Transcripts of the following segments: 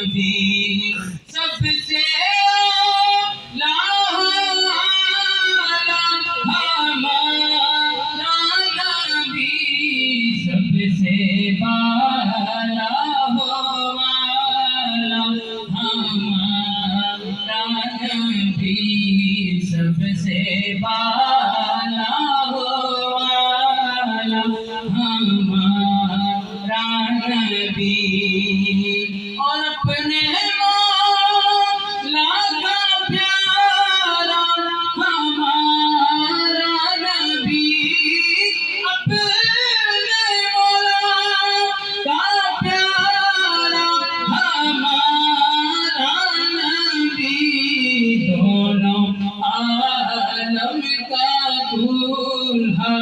نبی سب سے اور اپنے مولا کا پیارا ہمارا نبی اپنے مولا کا پیارا ہمارا نبی دونوں عالم کا دولہا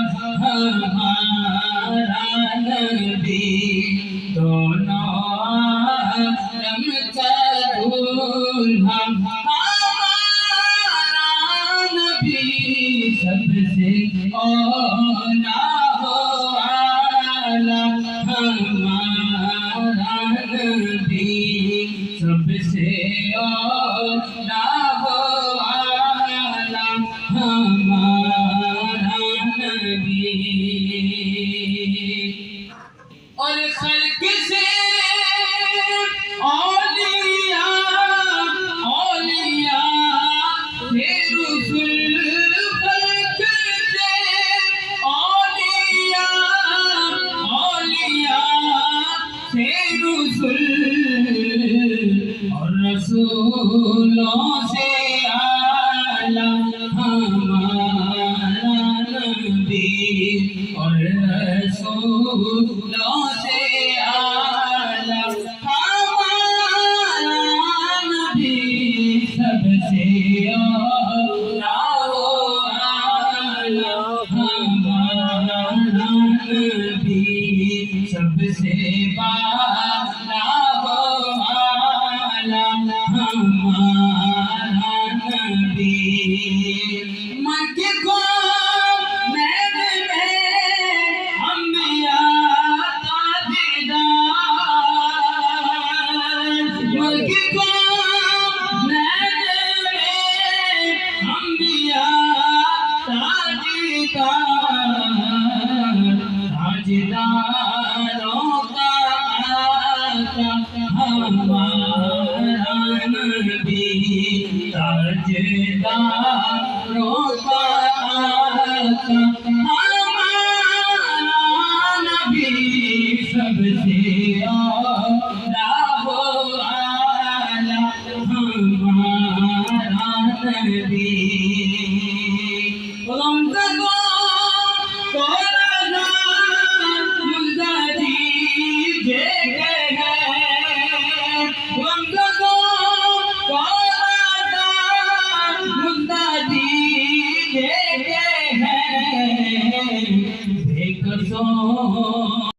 ہمارا نبی دونوں عالم کا دولہا ہمارا نبی سب سے اولا ہو اعلیٰ ہمارا نبی سب سے اولا ہو اعلیٰ ہمارا نبی اور خلق سے اور رسولوں سے اعلیٰ ہمارا نبی اور رسولوں سے اعلیٰ ہمارا نبی سب سے اولیٰ و اعلیٰ ہمارا نبی سب سے مکہ کو میرے میں انبیاء تاجدار مکہ کو میرے میں انبیاء تاجداروں کا آقا ہمارا نبی تاجداروں کا آقا ہمارا نبی سب سے اولیٰ و اعلیٰ ہمارا نبی